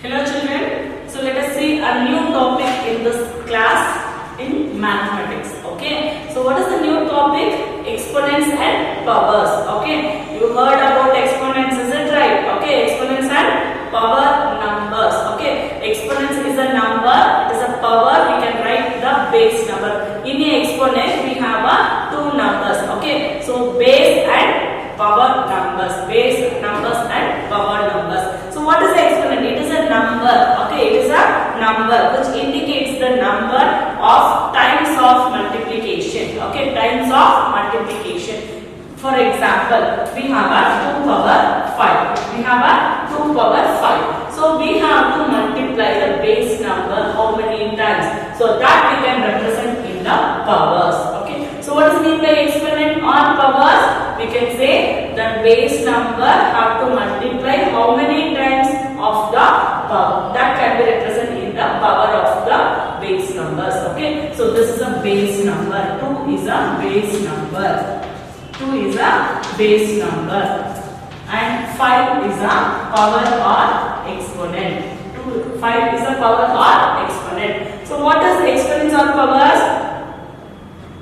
Hello children, so let us see a new topic in this class in mathematics. Okay, so what is the new topic? Exponents and powers. Okay, you heard about exponents, is it right? Okay, exponents and power numbers. Okay, exponents is a number, it is a power, we can write the base number. In a exponent we have two numbers. Okay, so base and power numbers, base numbers and power numbers. So what is the exponent? It is a number. Okay, it is a number which indicates the number of times of multiplication. Okay, times of multiplication. For example, we have a 2 power 5. We have a 2 power 5. So we have to multiply the base number how many times? So that we can represent in the powers. Okay. So what is mean by exponent or powers? We can say the base number have to multiply how many times of the power. That can be represented in the power of the base numbers. Okay. So this is a base number. 2 is a base number. 2 is a base number and 5 is a power or exponent. 5 is a power or exponent. So what is exponents or powers?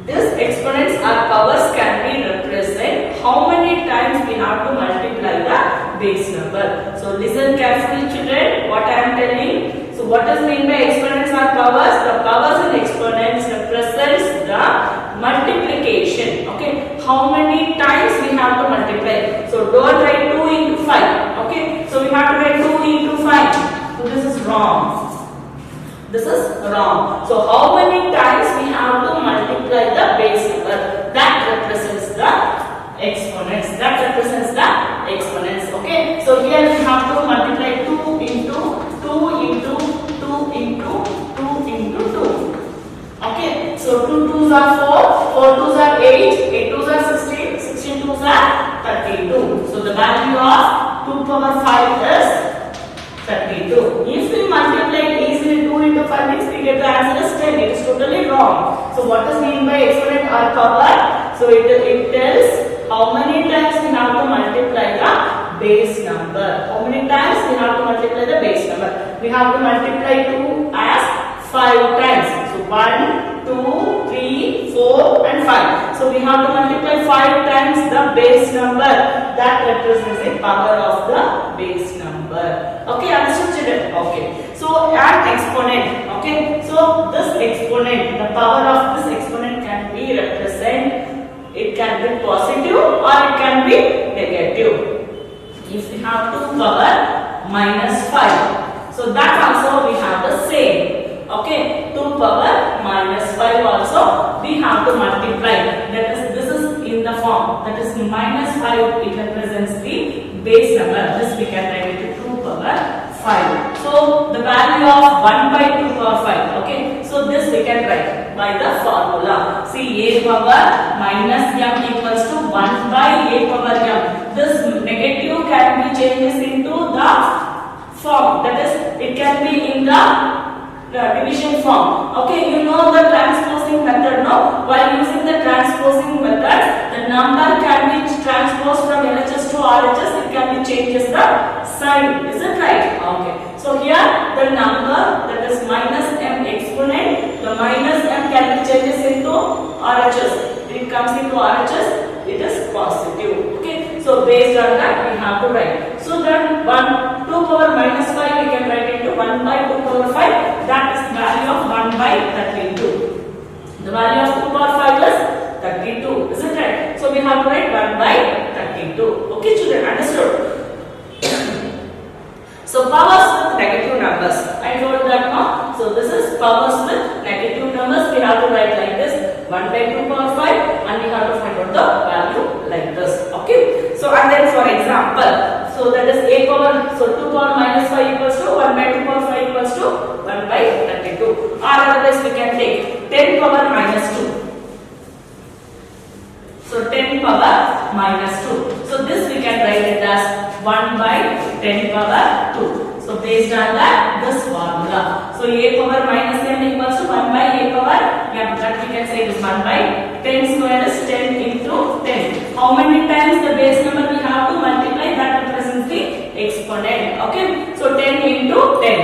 These exponents or powers can be represent how many times we have to multiply the base number. So listen carefully children what I am telling. So what is mean by exponents or powers? The powers and exponents represents the multiplication. Okay, how many times we have to multiply? So don't write 2 into 5. Okay, so we have to write 2 into 5. So this is wrong. This is wrong. So how many times we have to multiply the base number? That represents the exponents. That represents the exponents. Okay, so here we have to multiply 2 into 2 into 2 into 2 into 2. Okay, so 2 2s are 4, 4 2s are 8, 8 2s are 16, 16 2s are 32. So the value of 2 power 5 is 32. If we multiply easily 2 into 5 means we get the answer as 10. It is totally wrong. So what is mean by exponent or power? So it tells how many times we have to multiply the base number. How many times we have to multiply the base number? We have to multiply 2 as 5 times. So 1, 2, 3, 4 and 5. So we have to multiply 5 times the base number. That represents the power of the base number. Okay, understood children? Okay. So an exponent. Okay. So this exponent, the power of this exponent can be represented. It can be positive or it can be negative. If we have 2 power minus 5. So that also we have the same. Okay, 2 power minus 5 also we have to multiply. That is, this is in the form. That is minus 5. It represents the base number. This we can write it to 2 power 5. So the value of 1 by 2 power 5. Okay, so this we can write by the formula. See, a power minus m equals to 1 by a power m. This negative can be changed into the form. That is, it can be in the division form. Okay, you know the transposing method, no? While using the transposing method, the number can be transposed from LHS to RHS. It can be changes the sign. Is it right? Okay. So here the number that is minus m exponent, the minus m can be changes into RHS. It comes into RHS. It is positive. Okay. So based on that we have to write. So then 2 power minus 5 we can write into 1 by 2 power 5. That is the value of 1 by 32. The value of 2 power 5 is 32. Is it right? So we have to write 1 by 32. Okay children, understood? So powers with negative numbers. I told that now. So this is powers with negative numbers. We have to write like this 1 by 2 power 5 and we have to find out the value like this. Okay. So and then for example, so that is a power, so 2 power minus 5 equals to 1 by 2 power 5 equals to 1 by 32. Or otherwise we can take 10 power minus 2. So 10 power minus 2. So this we can write it as 1 by 10 power 2. So based on that, this formula. So a power minus m equals to 1 by a power m. That we can say is 1 by 10 square is 10 into 10. How many times the base number we have to multiply? That represents the exponent. Okay. So 10 into 10.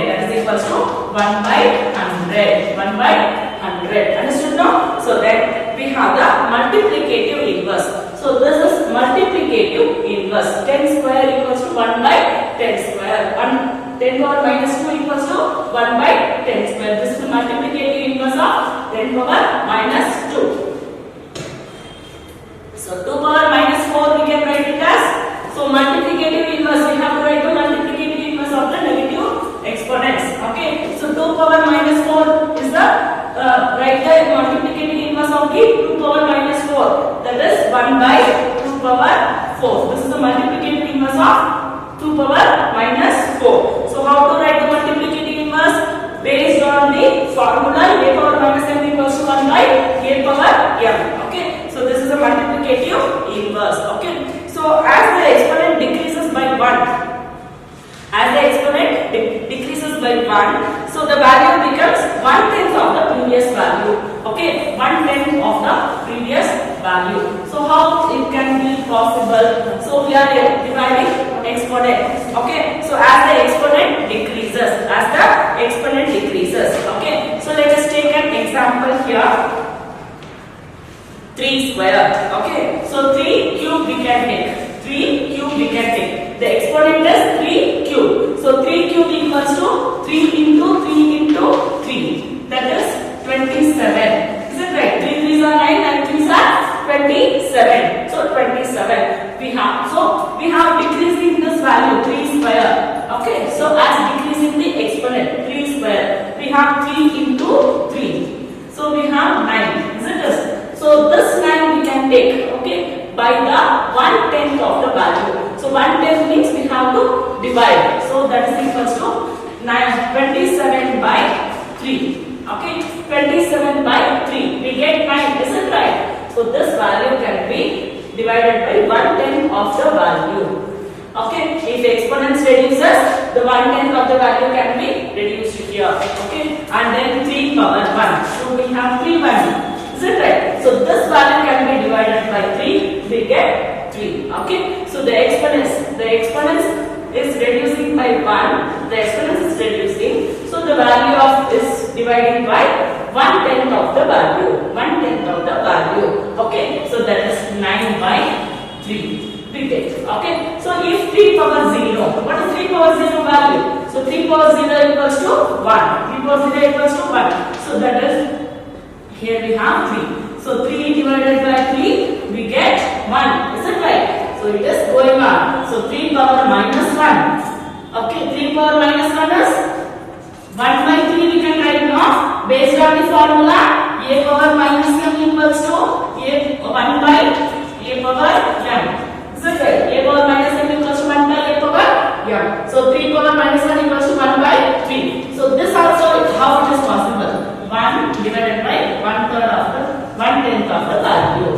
1 by 100. 1 by 100. Understood now? So then we have the multiplicative inverse. So this is multiplicative inverse. 10 square equals to 1 by 10 square. 10 power minus 2 equals to 1 by 10 square. This is the multiplicative inverse of 10 power minus 2. So 2 power minus 4 we can write it as. So multiplicative inverse, we have to write the multiplicative inverse of the negative exponents. Okay. So 2 power minus 4 is the write the multiplicative inverse of the 2 power minus 4. That is 1 by 2 power 4. This is the multiplicative inverse of 2 power minus 4. So how to write the multiplicative inverse? Based on the formula a power minus m equals to 1 by a power m. Okay. So this is a multiplicative inverse. Okay. So as the exponent decreases by 1, as the exponent decreases by 1, so the value becomes 1/10 of the previous value. Okay, 1/10 of the previous value. So how it can be possible? So we are dividing exponent. Okay, so as the exponent decreases, okay. So let us take an example here. 3 square. Okay, so 3 cube we can take. 3 cube we can take. The exponent is 3 cube. So 3 cube equals to 3 into 3 into 3. That is 27. Is it right? 3 3s are 9 and 3s are 27. So 27 we have. So we have decreasing this value 3 square. Okay. So as decreasing the exponent 3 square, we have 3 into 3. So we have 9. Is it? So this 9 we can take. Okay. By the 1/10 of the value. So 1/10 means we have to divide. So that is equals to 27 by 3. Okay, 27 by 3. We get 9. Is it right? So this value can be divided by 1/10 of the value. Okay, if exponents reduces, the 1/10 of the value can be reduced here. Okay, and then 3 power 1. So we have 3 1. Is it right? So this value can be divided by 3. We get 3. Okay. So the exponents is reducing by 1. The exponents is reducing. So the value of is dividing by 1/10 of the value. 1/10 of the value. Okay. So that is 9 by 3. We take. Okay. So if 3 power 0, what is 3 power 0 value? So 3 power 0 equals to 1. 3 power 0 equals to 1. So that is, here we have 3. So 3 divided by 3, we get 1. Is it right? So it is going on. So 3 power minus 1. Okay, 3 power minus 1 is 1 by 3 we can write now. Based on the formula, a power minus m equals to 1 by a power m. Is it right? A power minus m equals to 1 by a power m. So 3 power minus 1 equals to 1 by 3. So this also how it is possible. 1 divided by 1/10 of the value.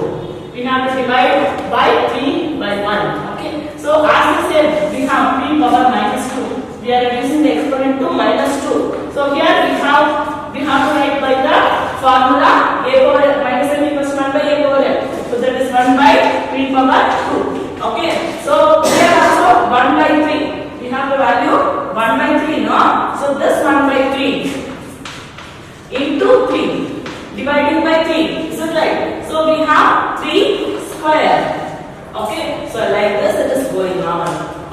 We have to divide by 3 by 1. Okay. So as we said, we have 3 power minus 2. We are reducing the exponent to minus 2. So here we have to write by the formula a power minus m equals to 1 by a power m. So that is 1 by 3 power 2. Okay. So here also 1 by 3. We have the value 1 by 3. No. So this 1 by 3 into 3 dividing by 3. Is it right? So we have 3 square. Okay. So like this it is going on.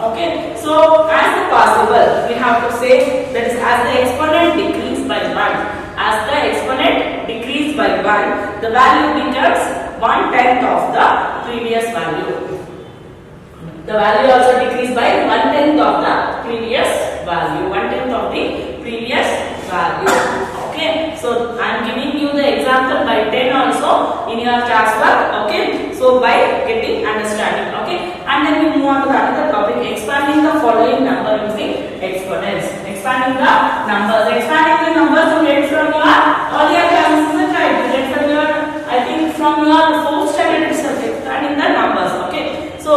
Okay. So as the possible, we have to say that is as the exponent decrease by 1. As the exponent decrease by 1, the value becomes 1/10 of the previous value. The value also decrease by 1/10 of the previous value. 1/10 of the previous value. Okay, so I am giving you the example by 10 also in your classwork. Okay, so by getting understanding. Okay, and then we move on to the another topic, expanding the following number using exponents. Expanding the numbers. Expanding the numbers you get from your earlier classes, is it right? You get from your, I think from your 4th standard itself. Expanding the numbers. Okay, so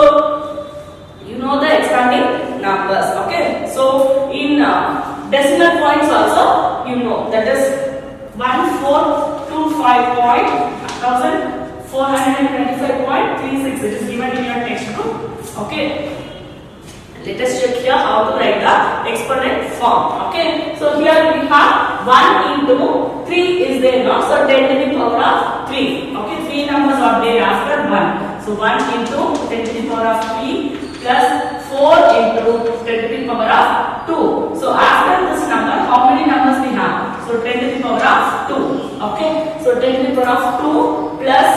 you know the expanding numbers. Okay, so in decimal points also you know, that is 1425.36. It is given in your textbook. Okay, let us check here how to write the exponent form. Okay, so here we have 1 into 3 is there now, so 10 to the power of 3. Okay, 3 numbers are there after 1. So 1 into 10 to the power of 3 plus 4 into 10 to the power of 2. So after this number, how many numbers we have? So 10 to the power of 2. Okay, so 10 to the power of 2 plus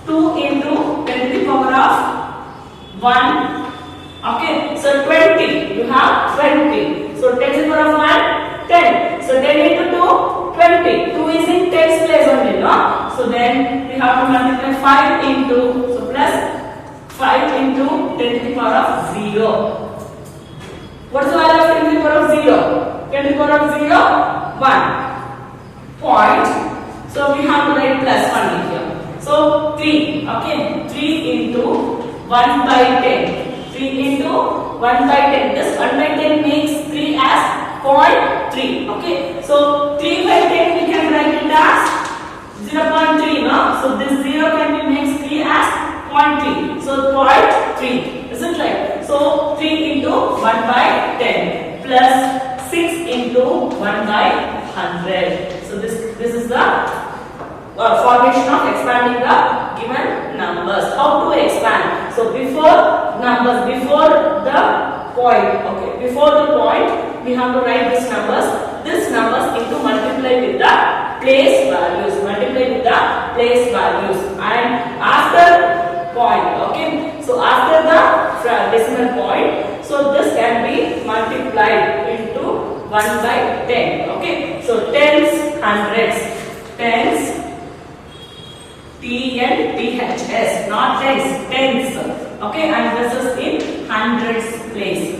2 into 10 to the power of 1. Okay, so 20. You have 20. So 10 to the power of 1, 10. So 10 into 2, 20. 2 is in 10's place only, no? So then we have to multiply 5 into, so plus 5 into 10 to the power of 0. What is the value of 10 to the power of 0? 10 to the power of 0, 1. Point. So we have to write plus 1 here. So 3. Okay, 3 into 1 by 10. 3 into 1 by 10. This 1 by 10 makes 3 as 0.3. Okay, so 3 by 10 we can write it as 0.3. No? So this 0 can be makes 3 as 0.3. So 0.3. Is it right? So 3 into 1 by 10 plus 6 into 1 by 100. So this is the formation of expanding the given numbers. How to expand? So before numbers, before the point, okay, before the point, we have to write these numbers. These numbers into multiply with the place values. Multiply with the place values. And after point, okay. So after the decimal point, so this can be multiplied into 1 by 10. Okay. So tens, hundreds, tens. TNTHS, not tens, tens. Okay, and this is in hundreds place.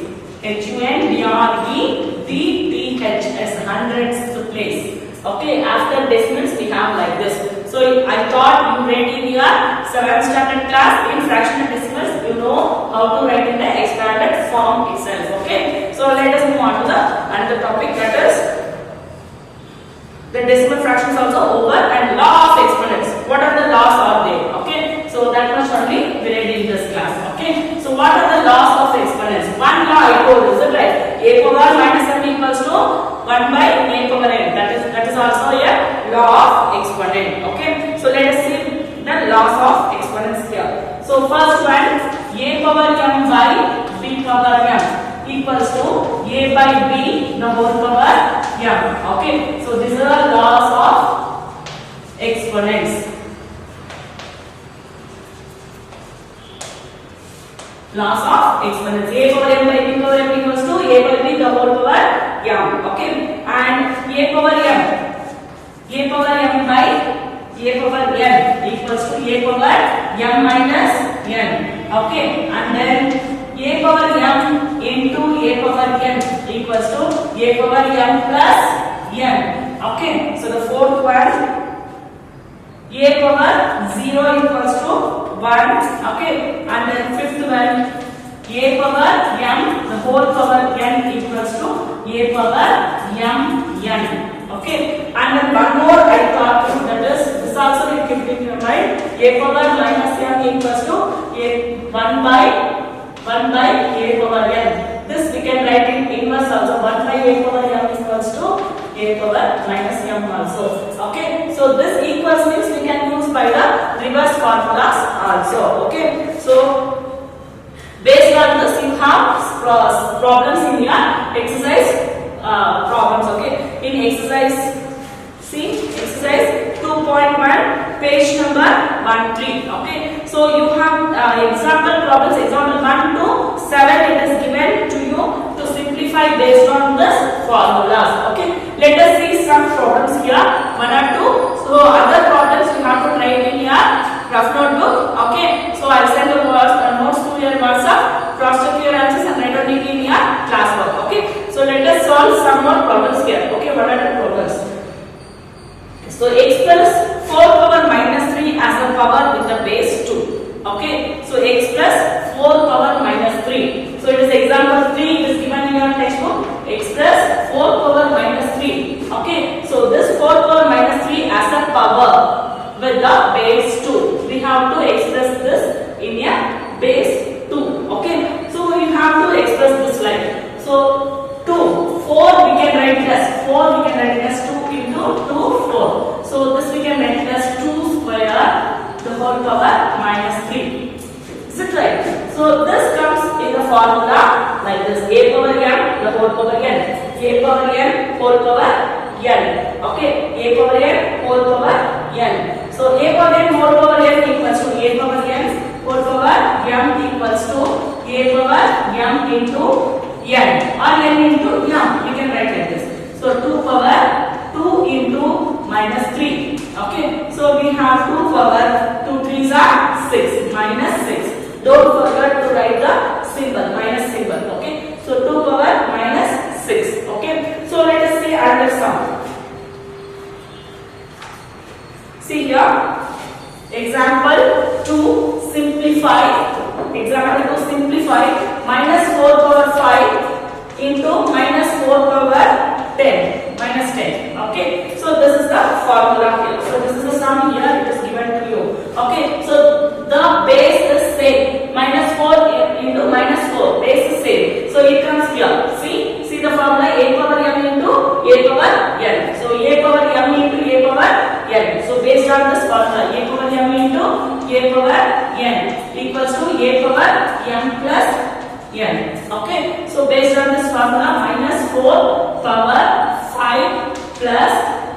HUNDREDTHS, hundreds place. Okay, after decimals we have like this. So I thought you read in your 7th standard class in fraction and decimals. You know how to write in the expanded form itself. Okay, so let us move on to the another topic, that is the decimal fractions also over and law of exponents. What are the laws are there? Okay, so that much only we read in this class. Okay, so what are the laws of exponents? One law I told, is it right? A power minus m equals to 1 by a power n. That is also a law of exponent. Okay, so let us see the laws of exponents here. So first one, a power m by b power m equals to a by b the whole power m. Okay, so these are the laws of exponents. Laws of exponents. A power m by b power m equals to a by b the whole power m. Okay, and a power m by a power n equals to a power m minus n. Okay, and then a power m into a power n equals to a power m plus n. Okay, so the fourth one, a power 0 equals to 1. Okay, and then fifth one, a power m the whole power n equals to a power m n. Okay, and then one more I thought, that is this also you keep in your mind, a power minus m equals to a 1 by a power n. This we can write in inverse also. 1 by a power m equals to a power minus m also. Okay, so this equals means we can use by the reverse formulas also. Okay, so based on this you have problems in your exercise problems. Okay, in exercise, see exercise 2.1 page number 13. Okay, so you have example problems, example 1 to 7 it is given to you to simplify based on this formulas. Okay, let us see some problems here, 1 or 2. So other problems you have to write in your rough notebook. Okay, so I will send the notes to your WhatsApp, cross check your answers and write on it in your classwork. Okay, so let us solve some more problems here. Okay, 1 or 2 problems. So x plus 4 power minus 3 as a power with the base 2. Okay, so x plus 4 power minus 3. So it is example 3, it is given in your textbook. X plus 4 power minus 3. Okay, so this 4 power minus 3 as a power with the base 2. We have to express this in a base 2. Okay, so we have to express this like, so 2, 4 we can write it as 4 we can write it as whole power n, a power n whole power n. Okay, a power n whole power n. So a power n whole power n equals to a power n whole power m equals to a power m into n or n into m. We can write like this. So 2 power 2 into minus 3. Okay, so we have 2 power 2 3s are 6 minus 6. Don't forget to write the symbol minus symbol. Okay, so 2 power minus 6. Okay, so let us say under sum. See here, example to simplify. Example to simplify minus 4 power 5 into minus 4 power 10 minus 10. Okay, so this is the formula here. So this is the sum here, it is given to you. Okay, so the base is same, minus 4 into minus 4, base is same. So it comes here. See the formula, a power m into a power n. So a power m into a power n. So based on this formula, a power m into a power n equals to a power m plus n. Okay, so based on this formula, minus 4 power 5 plus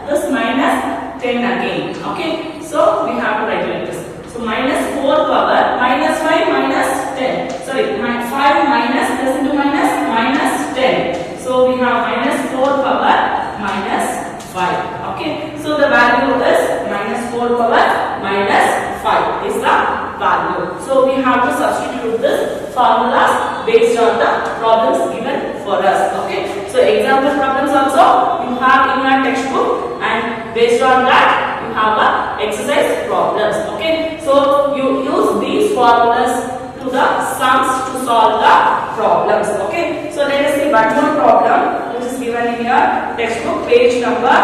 this minus 10 again. Okay, so we have to write like this. So minus 4 power minus 5 minus 10. Sorry, 5 minus plus into minus minus 10. So we have minus 4 power minus 5. Okay, so the value is minus 4 power minus 5 is the value. So we have to substitute this formulas based on the problems given for us. Okay, so example problems also you have in your textbook, and based on that you have a exercise problems. Okay, so you use these formulas to the sums to solve the problems. Okay, so let us see one more problem which is given in your textbook, page number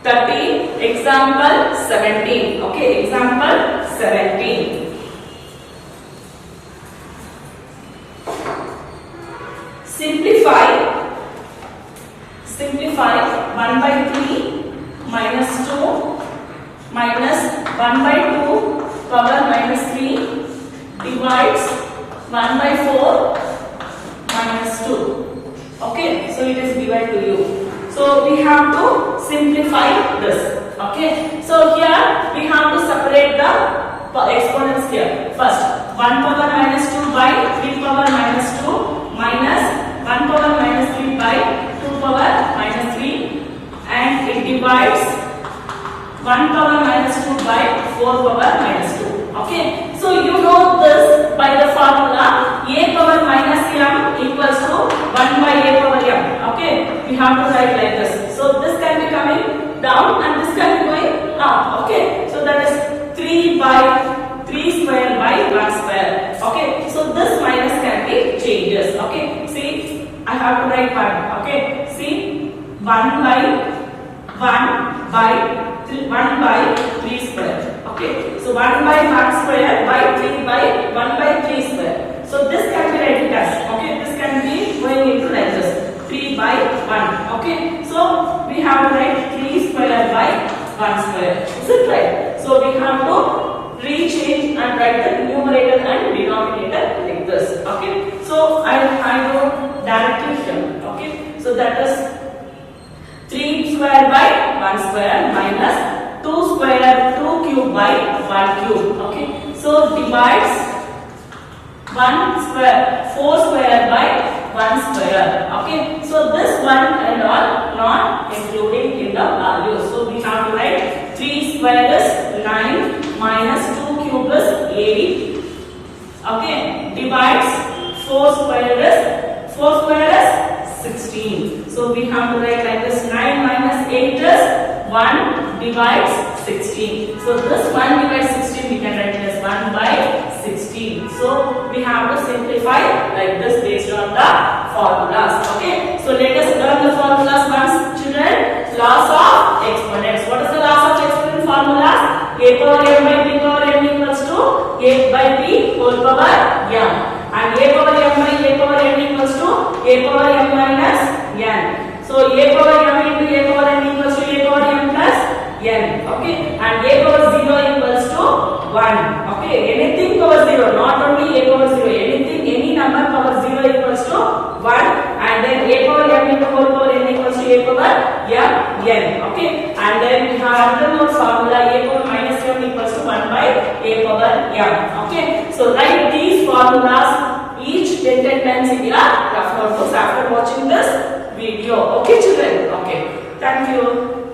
30, example 17. Okay, example 17. Simplify 1 by 3 minus 2 minus 1 by 2 power minus 3 divides 1 by 4 minus 2. Okay, so it is given to you. So we have to simplify this. Okay, so here we have to separate the exponents here. First, 1 power minus 2 by 3 power minus 2 minus 1 power minus 3 by 2 power minus 3, and it divides 1 power minus 2 by 4 power minus 2. Okay, so you know this by the formula a power minus m equals to 1 by a power m. Okay, we have to write like this. So this can be coming down and this can be going up. Okay, so that is 3 by 3 square by 1 square. Okay, so this minus can be changes. Okay, see, I have to write 1. Okay, see, 1 by 3 square. Okay, so 1 by 1 square by 3 by 1 by 3 square. So this can be written as, okay, this can be going into like this, 3 by 1. Okay, so we have to write 3 square by 1 square. Is it right? So we have to rechange and write the numerator and denominator like this. Okay, so I wrote directly here. Okay, so that is 3 square by 1 square minus 2 square 2 cube by 1 cube. Okay, so divides 1 square 4 square by 1 square. Okay, so this one and all not including in the value. So we have to write 3 square is 9 minus 2 cube is 8. Okay, divides 4 square is 16. So we have to write like this, 9 minus 8 is 1 divides 16. So this 1 divides 16 we can write it as 1 by 16. So we have to simplify like this based on the formulas. Okay, so let us learn the formulas once, children. Laws of exponents. What is the laws of exponent formulas? A power m by b power n equals to a by b whole power m, and a power m by a power n equals to a power m minus n. So a power m into a power n equals to a power m plus n. Okay, and a power 0 equals to 1. Okay, anything power 0, not only a power 0, anything, any number power a power m into whole power n equals to a power m n. Okay, and then we have another more formula, a power minus m equals to 1 by a power m. Okay, so write these formulas each 10 times in your rough notebooks after watching this video. Okay children, okay, thank you.